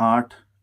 8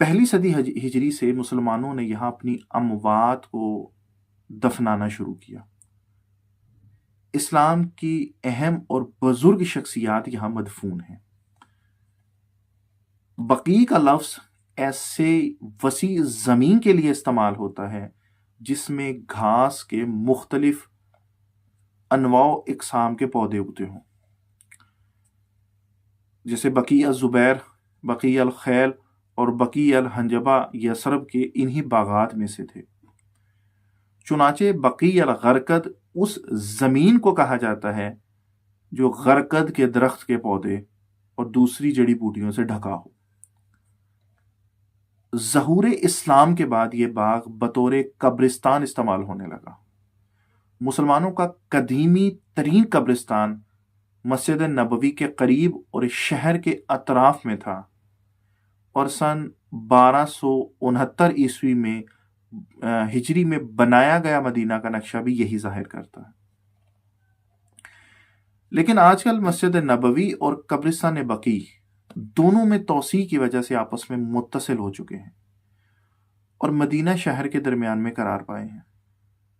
پہلی صدی ہجری سے مسلمانوں نے یہاں اپنی اموات کو دفنانا شروع کیا۔ اسلام کی اہم اور بزرگ شخصیات یہاں مدفون ہیں۔ بقیع کا لفظ ایسے وسیع زمین کے لیے استعمال ہوتا ہے جس میں گھاس کے مختلف انواع و اقسام کے پودے اگتے ہوں، جیسے بقیع الزبیر، بقیع الخیل اور بقیع الحنجبہ یثرب کے انہی باغات میں سے تھے۔ چنانچہ بقیع الغرقد اس زمین کو کہا جاتا ہے جو غرقد کے درخت کے پودے اور دوسری جڑی بوٹیوں سے ڈھکا ہو۔ ظہور اسلام کے بعد یہ باغ بطور قبرستان استعمال ہونے لگا۔ مسلمانوں کا قدیمی ترین قبرستان مسجد نبوی کے قریب اور شہر کے اطراف میں تھا، اور سن 1269 عیسوی میں ہجری میں بنایا گیا مدینہ کا نقشہ بھی یہی ظاہر کرتا ہے۔ لیکن آج کل مسجد نبوی اور قبرستان بقیع دونوں میں توسیع کی وجہ سے آپس میں متصل ہو چکے ہیں اور مدینہ شہر کے درمیان میں قرار پائے ہیں۔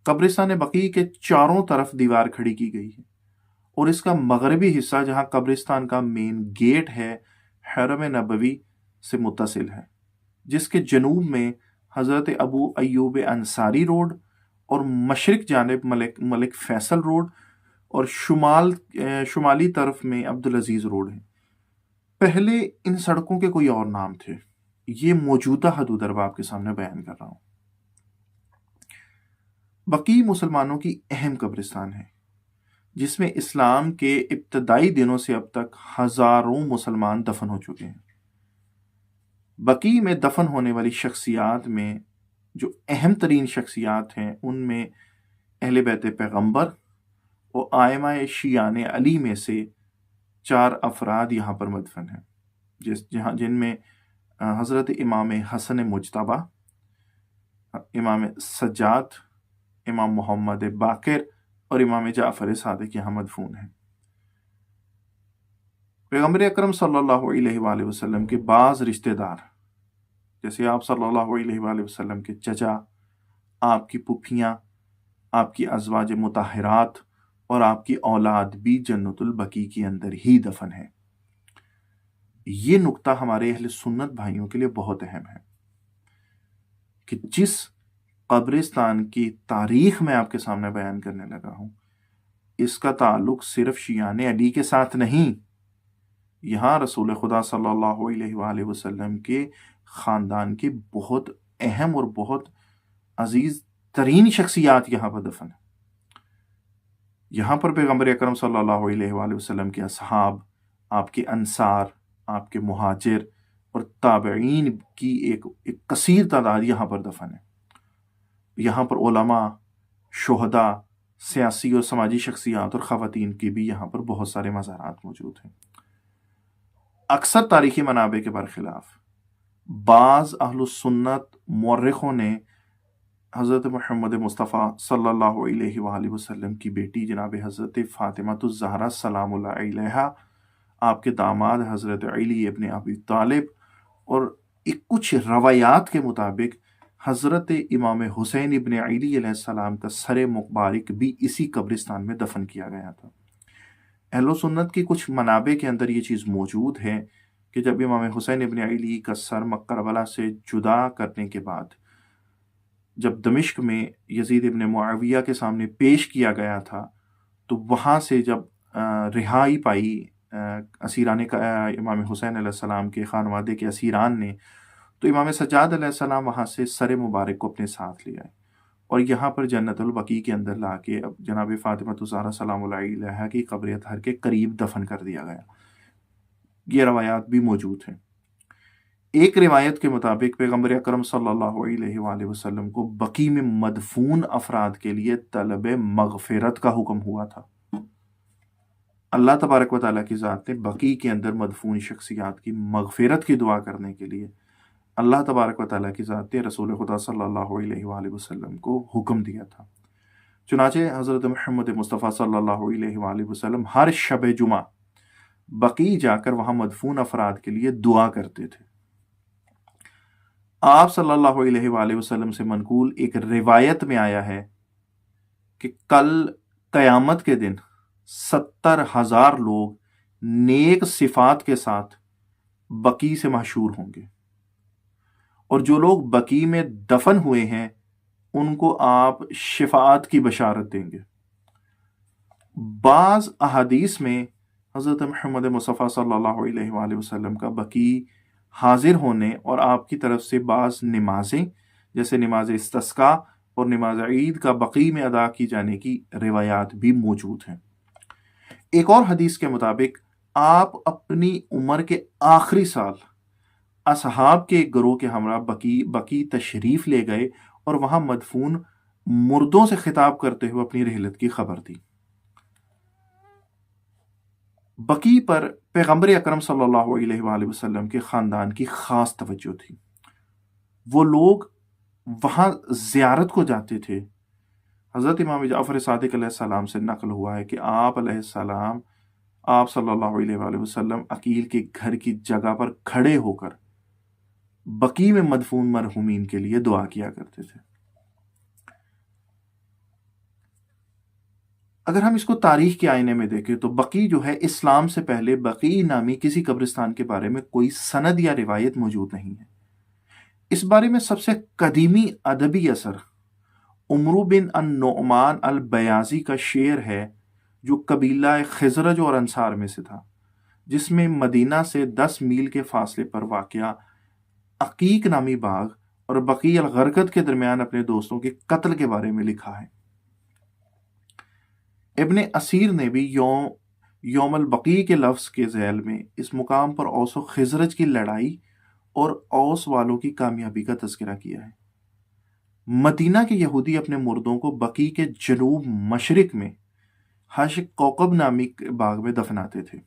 قبرستان بقیع کے چاروں طرف دیوار کھڑی کی گئی ہے، اور اس کا مغربی حصہ جہاں قبرستان کا مین گیٹ ہے حرم نبوی سے متصل ہے، جس کے جنوب میں حضرت ابو ایوب انصاری روڈ اور مشرق جانب ملک فیصل روڈ اور شمالی طرف میں عبدالعزیز روڈ ہے۔ پہلے ان سڑکوں کے کوئی اور نام تھے، یہ موجودہ حدود ارباب کے سامنے بیان کر رہا ہوں۔ بقیع مسلمانوں کی اہم قبرستان ہے جس میں اسلام کے ابتدائی دنوں سے اب تک ہزاروں مسلمان دفن ہو چکے ہیں۔ بقیع میں دفن ہونے والی شخصیات میں جو اہم ترین شخصیات ہیں ان میں اہل بیت پیغمبر اور ائمہ شیعان علی میں سے 4 افراد یہاں پر مدفن ہیں، جن میں حضرت امام حسن مجتبی، امام سجاد، امام محمد باقر اور امام جعفر صادق یہاں مدفون ہیں۔ پیغمبر اکرم صلی اللہ علیہ وآلہ وسلم کے بعض رشتہ دار، جیسے آپ صلی اللہ علیہ وآلہ وسلم کے چچا، آپ کی پھوپھیاں، آپ کی ازواج مطہرات اور آپ کی اولاد بھی جنت البقیع کے اندر ہی دفن ہے۔ یہ نقطہ ہمارے اہل سنت بھائیوں کے لیے بہت اہم ہے کہ جس قبرستان کی تاریخ میں آپ کے سامنے بیان کرنے لگا ہوں، اس کا تعلق صرف شیعان علی کے ساتھ نہیں، یہاں رسول خدا صلی اللہ علیہ وآلہ وسلم کے خاندان کی بہت اہم اور بہت عزیز ترین شخصیات یہاں پر دفن ہیں۔ یہاں پر پیغمبر اکرم صلی اللہ علیہ وآلہ وسلم کے اصحاب، آپ کے انصار، آپ کے مہاجر اور تابعین کی ایک کثیر تعداد یہاں پر دفن ہے۔ یہاں پر علماء، شہداء، سیاسی اور سماجی شخصیات اور خواتین کی بھی یہاں پر بہت سارے مزارات موجود ہیں۔ اکثر تاریخی منابع کے برخلاف بعض اہل السنت مورخوں نے حضرت محمد مصطفیٰ صلی اللہ علیہ وآلہ وسلم کی بیٹی جناب حضرت فاطمہ الزہرا سلام اللہ علیہا، آپ کے داماد حضرت علی ابن ابی طالب اور کچھ روایات کے مطابق حضرت امام حسین ابن علی علیہ السلام کا سر مبارک بھی اسی قبرستان میں دفن کیا گیا تھا۔ اہل سنت کی کچھ منابع کے اندر یہ چیز موجود ہے کہ جب امام حسین ابن علی کا سر کربلا سے جدا کرنے کے بعد جب دمشق میں یزید ابن معاویہ کے سامنے پیش کیا گیا تھا، تو وہاں سے جب رہائی پائی اسیران امام حسین علیہ السلام کے خانوادے کے اسیران نے، تو امام سجاد علیہ السلام وہاں سے سر مبارک کو اپنے ساتھ لے آئے اور یہاں پر جنت البقیع کے اندر لا کے اب جناب فاطمہ الزہرا سلام اللہ علیہا کی قبر اطہر کے قریب دفن کر دیا گیا۔ یہ روایات بھی موجود ہیں۔ ایک روایت کے مطابق پیغمبر اکرم صلی اللہ علیہ وآلہ وسلم کو بقیع میں مدفون افراد کے لیے طلب مغفرت کا حکم ہوا تھا۔ اللہ تبارک و تعالیٰ کی ذات نے بقیع کے اندر مدفون شخصیات کی مغفرت کی دعا کرنے کے لیے اللہ تبارک و تعالیٰ کی ذات نے رسول خدا صلی اللہ علیہ وآلہ وسلم کو حکم دیا تھا۔ چنانچہ حضرت محمد مصطفیٰ صلی اللہ علیہ وآلہ وسلم ہر شب جمعہ بقیع جا کر وہاں مدفون افراد کے لیے دعا کرتے تھے۔ آپ صلی اللہ علیہ وآلہ وسلم سے منقول ایک روایت میں آیا ہے کہ کل قیامت کے دن 70,000 لوگ نیک صفات کے ساتھ بقی سے محشور ہوں گے، اور جو لوگ بقی میں دفن ہوئے ہیں ان کو آپ شفاعت کی بشارت دیں گے۔ بعض احادیث میں حضرت محمد مصطفیٰ صلی اللہ علیہ وآلہ وسلم کا بقی حاضر ہونے اور آپ کی طرف سے بعض نمازیں جیسے نماز استسقاء اور نماز عید کا بقی میں ادا کی جانے کی روایات بھی موجود ہیں۔ ایک اور حدیث کے مطابق آپ اپنی عمر کے آخری سال اصحاب کے گروہ کے ہمراہ بقی تشریف لے گئے اور وہاں مدفون مردوں سے خطاب کرتے ہوئے اپنی رحلت کی خبر دی۔ بقی پر پیغمبر اکرم صلی اللہ علیہ وآلہ وسلم کے خاندان کی خاص توجہ تھی۔ وہ لوگ وہاں زیارت کو جاتے تھے۔ حضرت امام جعفر صادق علیہ السلام سے نقل ہوا ہے کہ آپ علیہ السلام آپ صلی اللہ علیہ وآلہ وسلم عقیل کے گھر کی جگہ پر کھڑے ہو کر بقی میں مدفون مرحومین کے لیے دعا کیا کرتے تھے۔ اگر ہم اس کو تاریخ کے آئینے میں دیکھیں تو بقی جو ہے اسلام سے پہلے بقی نامی کسی قبرستان کے بارے میں کوئی سند یا روایت موجود نہیں ہے۔ اس بارے میں سب سے قدیمی ادبی اثر عمرو بن النعمان البیاضی کا شعر ہے جو قبیلہ خزرج اور انصار میں سے تھا، جس میں مدینہ سے 10 میل کے فاصلے پر واقع عقیق نامی باغ اور بقیع الغرقد کے درمیان اپنے دوستوں کے قتل کے بارے میں لکھا ہے۔ ابن اسیر نے بھی یوم البقیع کے لفظ کے ذیل میں اس مقام پر اوس و خزرج کی لڑائی اور اوس والوں کی کامیابی کا تذکرہ کیا ہے۔ مدینہ کے یہودی اپنے مردوں کو بقیع کے جنوب مشرق میں حشق کوکب نامی باغ میں دفناتے تھے۔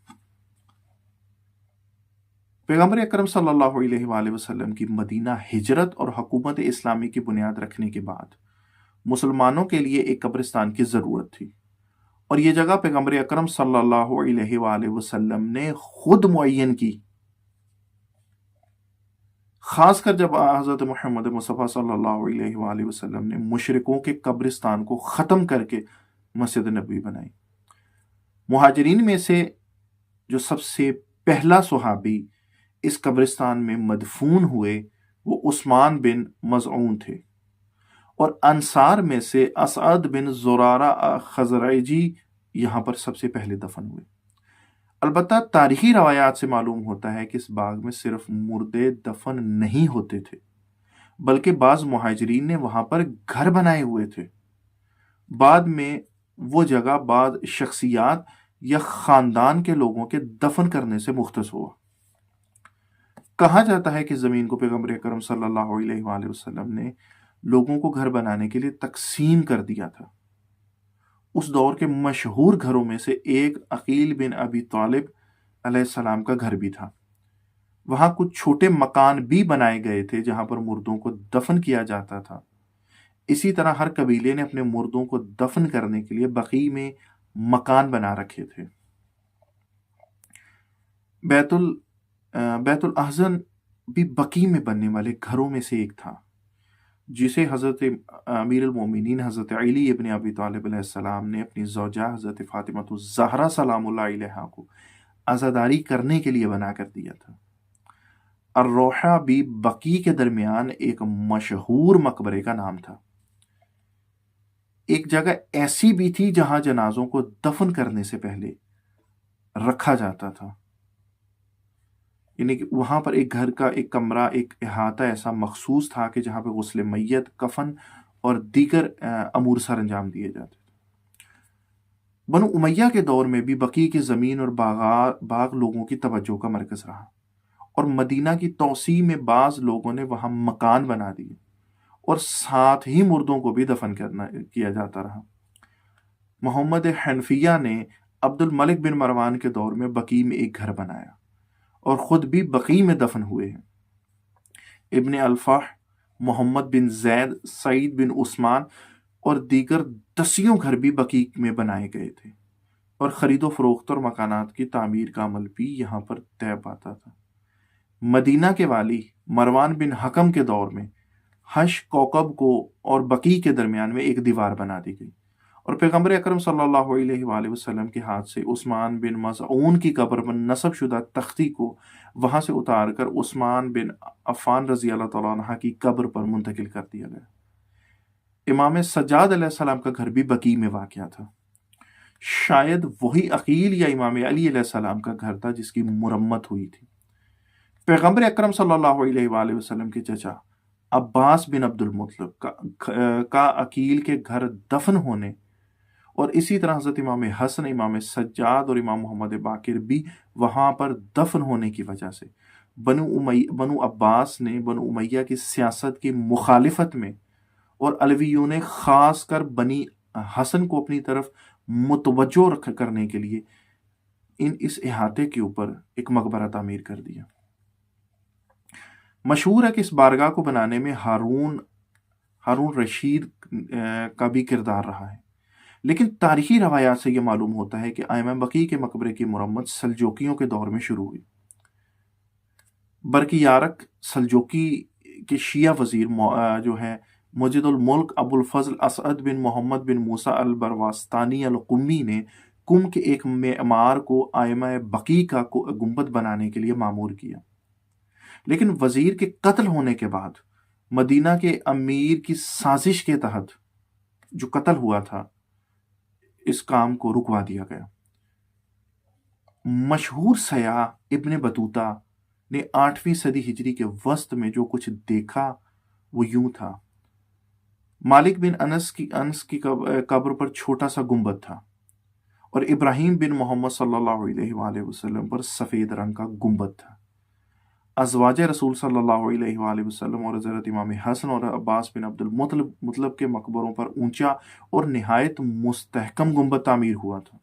پیغمبر اکرم صلی اللہ علیہ وآلہ وسلم کی مدینہ ہجرت اور حکومت اسلامی کی بنیاد رکھنے کے بعد مسلمانوں کے لیے ایک قبرستان کی ضرورت تھی، اور یہ جگہ پیغمبر اکرم صلی اللہ علیہ وآلہ وسلم نے خود معین کی، خاص کر جب حضرت محمد مصطفیٰ صلی اللہ علیہ وآلہ وسلم نے مشرکوں کے قبرستان کو ختم کر کے مسجد نبوی بنائی۔ مہاجرین میں سے جو سب سے پہلا صحابی اس قبرستان میں مدفون ہوئے وہ عثمان بن مظعون تھے، اور انصار میں سے اسعد بن زرارہ خزرجی یہاں پر سب سے پہلے دفن ہوئے۔ البتہ تاریخی روایات سے معلوم ہوتا ہے کہ اس باغ میں صرف مردے دفن نہیں ہوتے تھے، بلکہ بعض مہاجرین نے وہاں پر گھر بنائے ہوئے تھے۔ بعد میں وہ جگہ بعض شخصیات یا خاندان کے لوگوں کے دفن کرنے سے مختص ہوا۔ کہا جاتا ہے کہ زمین کو پیغمبر اکرم صلی اللہ علیہ وآلہ وسلم نے لوگوں کو گھر بنانے کے لیے تقسیم کر دیا تھا۔ اس دور کے مشہور گھروں میں سے ایک عقیل بن ابی طالب علیہ السلام کا گھر بھی تھا۔ وہاں کچھ چھوٹے مکان بھی بنائے گئے تھے جہاں پر مردوں کو دفن کیا جاتا تھا۔ اسی طرح ہر قبیلے نے اپنے مردوں کو دفن کرنے کے لیے بقیع میں مکان بنا رکھے تھے۔ بیت الاحزن بھی بقیع میں بننے والے گھروں میں سے ایک تھا، جسے حضرت امیر المومنین حضرت علی ابن ابی طالب علیہ السلام نے اپنی زوجہ حضرت فاطمہ الزہرا سلام اللہ علیہا کو عزاداری کرنے کے لیے بنا کر دیا تھا۔ الروحہ بھی بقیع کے درمیان ایک مشہور مقبرے کا نام تھا۔ ایک جگہ ایسی بھی تھی جہاں جنازوں کو دفن کرنے سے پہلے رکھا جاتا تھا، یعنی کہ وہاں پر ایک گھر کا ایک کمرہ، ایک احاطہ ایسا مخصوص تھا کہ جہاں پہ غسل میت، کفن اور دیگر امور سر انجام دیے جاتے تھے۔ بنو امیہ کے دور میں بھی بقیع کی زمین اور باغ لوگوں کی توجہ کا مرکز رہا، اور مدینہ کی توسیع میں بعض لوگوں نے وہاں مکان بنا دیے اور ساتھ ہی مردوں کو بھی دفن کیا جاتا رہا۔ محمد حنفیہ نے عبد الملک بن مروان کے دور میں بقیع میں ایک گھر بنایا اور خود بھی بقیع میں دفن ہوئے ہیں۔ ابن الفح، محمد بن زید، سعید بن عثمان اور دیگر دسیوں گھر بھی بقیع میں بنائے گئے تھے، اور خرید و فروخت اور مکانات کی تعمیر کا عمل بھی یہاں پر طے پاتا تھا۔ مدینہ کے والی مروان بن حکم کے دور میں حش کوکب کو اور بقی کے درمیان میں ایک دیوار بنا دی گئی، اور پیغمبر اکرم صلی اللہ علیہ وآلہ وسلم کے ہاتھ سے عثمان بن مظعون کی قبر پر نصب شدہ تختی کو وہاں سے اتار کر عثمان بن عفان رضی اللہ تعالیٰ عنہ کی قبر پر منتقل کر دیا گیا۔ امام سجاد علیہ السلام کا گھر بھی بقی میں واقع تھا۔ شاید وہی عقیل یا امام علی علیہ السلام کا گھر تھا جس کی مرمت ہوئی تھی۔ پیغمبر اکرم صلی اللہ علیہ وآلہ وسلم کے چچا عباس بن عبد المطلب کا عقیل کے گھر دفن ہونے، اور اسی طرح حضرت امام حسن، امام سجاد اور امام محمد باقر بھی وہاں پر دفن ہونے کی وجہ سے بنو عباس نے بنو امیہ کی سیاست کی مخالفت میں، اور علویوں نے خاص کر بنی حسن کو اپنی طرف متوجہ کرنے کے لیے اس احاطے کے اوپر ایک مقبرہ تعمیر کر دیا۔ مشہور ہے کہ اس بارگاہ کو بنانے میں ہارون رشید کا بھی کردار رہا ہے، لیکن تاریخی روایات سے یہ معلوم ہوتا ہے کہ ائمہ بقی کے مقبرے کی مرمت سلجوکیوں کے دور میں شروع ہوئی۔ برقیارق سلجوکی کے شیعہ وزیر جو ہے مجد الملک ابو الفضل اسعد بن محمد بن موسیٰ البرواستانی القمی نے کم کے ایک معمار کو ائمہ بقی کا گنبد بنانے کے لیے معمور کیا، لیکن وزیر کے قتل ہونے کے بعد مدینہ کے امیر کی سازش کے تحت جو قتل ہوا تھا، اس کام کو رکوا دیا گیا۔ مشہور سیاح ابن بطوطہ نے 8ویں صدی ہجری کے وسط میں جو کچھ دیکھا وہ یوں تھا۔ مالک بن انس کی قبر پر چھوٹا سا گنبد تھا، اور ابراہیم بن محمد صلی اللہ علیہ وآلہ وسلم پر سفید رنگ کا گنبد تھا۔ ازواج رسول صلی اللہ علیہ وآلہ وسلم اور حضرت امام حسن اور عباس بن عبد المطلب کے مقبروں پر اونچا اور نہایت مستحکم گنبد تعمیر ہوا تھا۔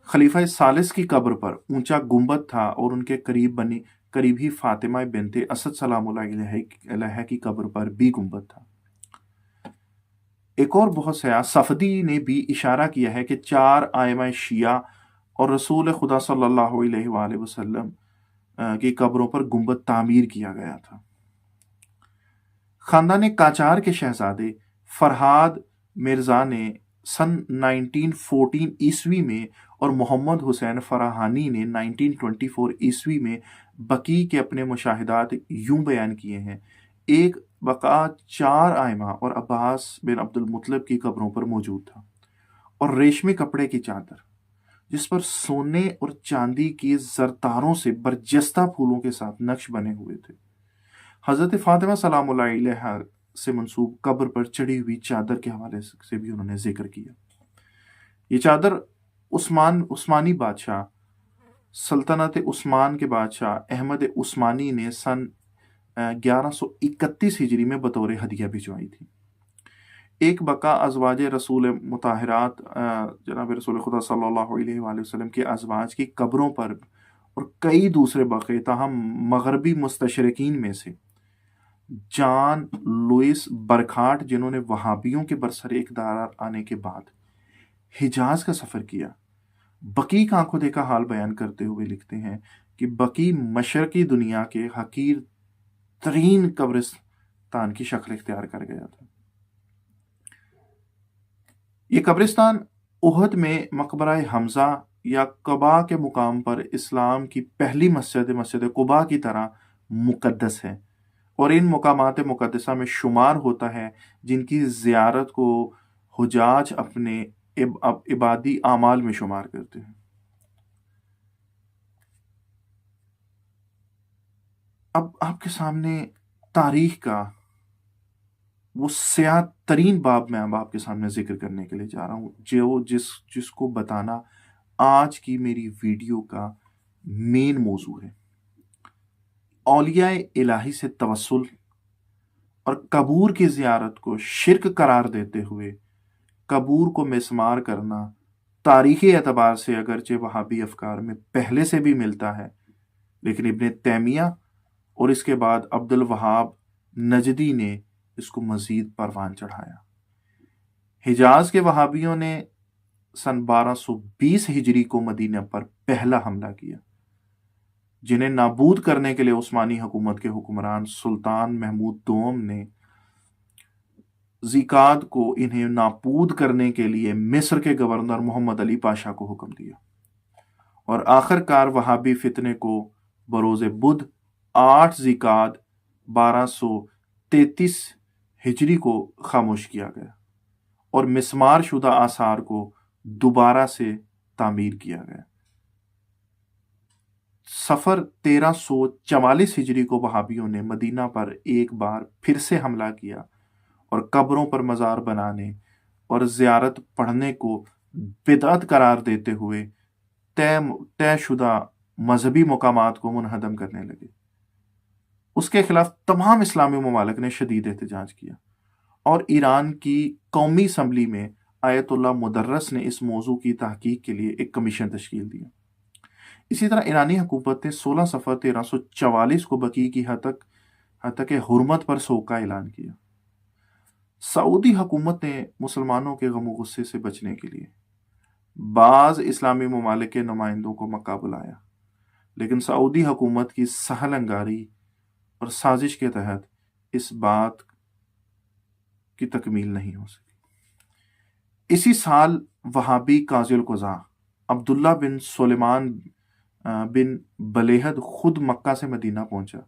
خلیفہ ثالث کی قبر پر اونچا گنبد تھا، اور ان کے قریب ہی فاطمہ بنت اسد سلام اللہ علیہ کی قبر پر بھی گنبد تھا۔ ایک اور بہت سیاح صفدی نے بھی اشارہ کیا ہے کہ 4 ائمہ شیعہ اور رسول خدا صلی اللہ علیہ وآلہ وسلم کی قبروں پر گنبد تعمیر کیا گیا تھا۔ خاندان قاجار کے شہزادے فرہاد مرزا نے سن 1914 عیسوی میں اور محمد حسین فراہانی نے 1924 عیسوی میں بقی کے اپنے مشاہدات یوں بیان کیے ہیں: ایک بقا 4 ائمہ اور عباس بن عبد المطلب کی قبروں پر موجود تھا، اور ریشمی کپڑے کی چادر جس پر سونے اور چاندی کی زرتاروں سے برجستہ پھولوں کے ساتھ نقش بنے ہوئے تھے۔ حضرت فاطمہ سلام اللہ علیہ سے منسوب قبر پر چڑھی ہوئی چادر کے حوالے سے بھی انہوں نے ذکر کیا۔ یہ چادر عثمانی بادشاہ سلطنت عثمان کے بادشاہ احمد عثمانی نے سن 1131 ہجری میں بطور ہدیہ بھجوائی تھی۔ ایک بقا ازواج رسول مطہرات جناب رسول خدا صلی اللہ علیہ وآلہ وسلم کے ازواج کی قبروں پر، اور کئی دوسرے بقے تاہم مغربی مستشرقین میں سے جان لوئس برکھارٹ، جنہوں نے وہابیوں کے برسر اقتدار آنے کے بعد حجاز کا سفر کیا، بقی کا آنکھوں دیکھا حال بیان کرتے ہوئے لکھتے ہیں کہ بقی مشرقی دنیا کے حقیر ترین قبرستان کی شکل اختیار کر گیا تھا۔ یہ قبرستان احد میں مقبرہ حمزہ یا قباء کے مقام پر اسلام کی پہلی مسجد قباء کی طرح مقدس ہے، اور ان مقامات مقدسہ میں شمار ہوتا ہے جن کی زیارت کو حجاج اپنے عبادی اعمال میں شمار کرتے ہیں۔ اب آپ کے سامنے تاریخ کا وہ سیاہ ترین باب میں اب آپ کے سامنے ذکر کرنے کے لیے جا رہا ہوں، جس کو بتانا آج کی میری ویڈیو کا مین موضوع ہے۔ اولیاء الہی سے توسل اور قبور کی زیارت کو شرک قرار دیتے ہوئے قبور کو مسمار کرنا تاریخی اعتبار سے اگرچہ وہابی افکار میں پہلے سے بھی ملتا ہے، لیکن ابن تیمیہ اور اس کے بعد عبد الوہاب نجدی نے اس کو مزید پروان چڑھایا۔ حجاز کے وہابیوں نے سن 1220 ہجری کو مدینہ پر پہلا حملہ کیا۔ جنہیں نابود کرنے کے لیے عثمانی حکومت کے حکمران سلطان محمود دوم نے زکات کو انہیں نابود کرنے کے لیے مصر کے گورنر محمد علی پاشا کو حکم دیا، اور آخر کار وہابی فتنے کو بروز بدھ 8 ذی-القعدہ 1233 ہجری کو خاموش کیا گیا اور مسمار شدہ آثار کو دوبارہ سے تعمیر کیا گیا۔ صفر 1344 ہجری کو وہابیوں نے مدینہ پر ایک بار پھر سے حملہ کیا اور قبروں پر مزار بنانے اور زیارت پڑھنے کو بدعت قرار دیتے ہوئے طے شدہ مذہبی مقامات کو منہدم کرنے لگے۔ اس کے خلاف تمام اسلامی ممالک نے شدید احتجاج کیا اور ایران کی قومی اسمبلی میں آیت اللہ مدرس نے اس موضوع کی تحقیق کے لیے ایک کمیشن تشکیل دیا۔ اسی طرح ایرانی حکومت نے 16 صفر 1344 کو بقیع کی حتک حرمت پر سوگ کا اعلان کیا۔ سعودی حکومت نے مسلمانوں کے غم و غصے سے بچنے کے لیے بعض اسلامی ممالک کے نمائندوں کو مکہ بلایا، لیکن سعودی حکومت کی سہل انگاری اور سازش کے تحت اس بات کی تکمیل نہیں ہو سکی۔ اسی سال وہابی قاضی القضاء عبداللہ بن سلیمان بن بلیہد خود مکہ سے مدینہ پہنچا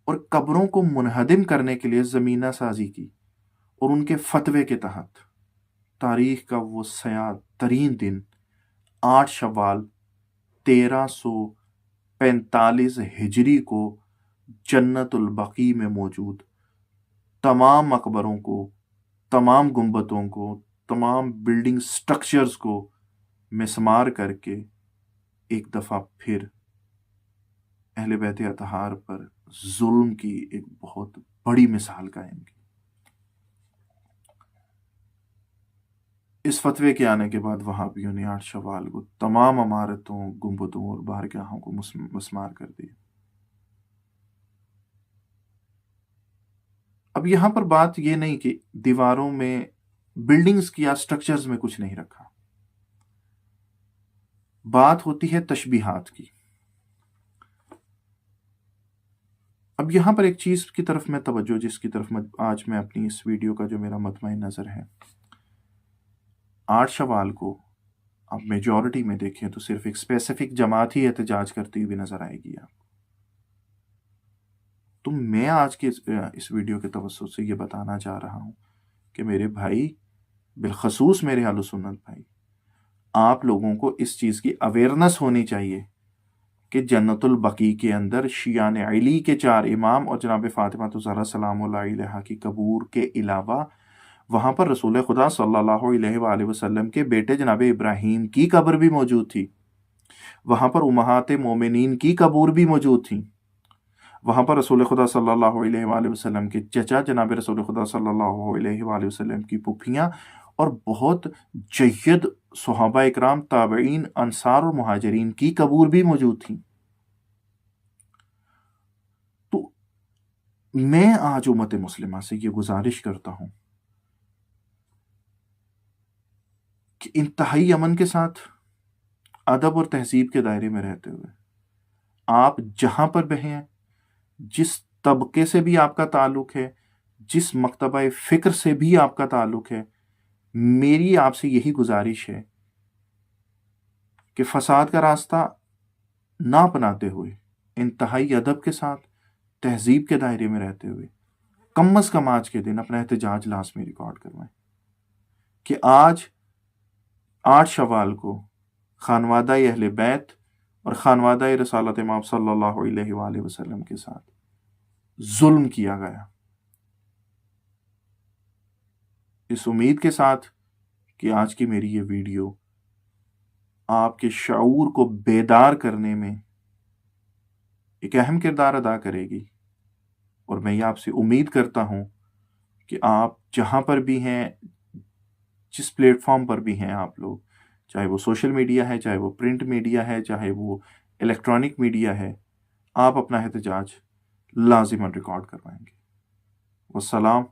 اور قبروں کو منہدم کرنے کے لیے زمینہ سازی کی، اور ان کے فتوے کے تحت تاریخ کا وہ سیاہ ترین دن 8 شوال 1345 ہجری کو جنت البقیع میں موجود تمام مقبروں کو، تمام گنبدوں کو، تمام بلڈنگ سٹرکچرز کو مسمار کر کے ایک دفعہ پھر اہل بیت اطہار پر ظلم کی ایک بہت بڑی مثال قائم کی۔ اس فتوے کے آنے کے بعد وہابیوں نے 8 شوال کو تمام عمارتوں، گنبدوں اور بارگاہوں کو مسمار کر دیا۔ اب یہاں پر بات یہ نہیں کہ دیواروں میں بلڈنگز کی یا سٹرکچرز میں کچھ نہیں رکھا، بات ہوتی ہے تشبیہات کی۔ اب یہاں پر ایک چیز کی طرف میں توجہ، جس کی طرف آج میں اپنی اس ویڈیو کا جو میرا مطمع نظر ہے، 8 شوال کو آپ میجورٹی میں دیکھیں تو صرف ایک اسپیسیفک جماعت ہی احتجاج کرتی ہوئی نظر آئے گی آپ کو۔ تو میں آج کے اس ویڈیو کے توسط سے یہ بتانا چاہ رہا ہوں کہ میرے بھائی، بالخصوص میرے اہل سنت بھائی، آپ لوگوں کو اس چیز کی اویئرنس ہونی چاہیے کہ جنت البقیع کے اندر شیعان علی کے 4 امام اور جناب فاطمہ الزہرا سلام اللہ علیہا کی قبور کے علاوہ وہاں پر رسول خدا صلی اللہ علیہ وآلہ وسلم کے بیٹے جناب ابراہیم کی قبر بھی موجود تھی، وہاں پر امہات مومنین کی قبور بھی موجود تھیں، وہاں پر رسول خدا صلی اللہ علیہ وآلہ وسلم کے چچا جناب رسول خدا صلی اللہ علیہ وآلہ وسلم کی پھوپھیاں اور بہت جید صحابہ اکرام، تابعین، انصار اور مہاجرین کی قبور بھی موجود تھیں۔ تو میں آج امت مسلمہ سے یہ گزارش کرتا ہوں کہ انتہائی امن کے ساتھ، ادب اور تہذیب کے دائرے میں رہتے ہوئے آپ جہاں پر بھی ہیں، جس طبقے سے بھی آپ کا تعلق ہے، جس مکتبہ فکر سے بھی آپ کا تعلق ہے، میری آپ سے یہی گزارش ہے کہ فساد کا راستہ نہ اپناتے ہوئے، انتہائی ادب کے ساتھ، تہذیب کے دائرے میں رہتے ہوئے، کم از کم آج کے دن اپنا احتجاج لازمی ریکارڈ کروائیں کہ آج 8 شوال کو خانوادہ اہل بیت اور خانوادہ رسالت امام صلی اللہ علیہ وآلہ وسلم کے ساتھ ظلم کیا گیا۔ اس امید کے ساتھ کہ آج کی میری یہ ویڈیو آپ کے شعور کو بیدار کرنے میں ایک اہم کردار ادا کرے گی، اور میں یہ آپ سے امید کرتا ہوں کہ آپ جہاں پر بھی ہیں، جس پلیٹ فارم پر بھی ہیں آپ لوگ، چاہے وہ سوشل میڈیا ہے، چاہے وہ پرنٹ میڈیا ہے، چاہے وہ الیکٹرانک میڈیا ہے، آپ اپنا احتجاج لازماً ریکارڈ کروائیں گے۔ والسلام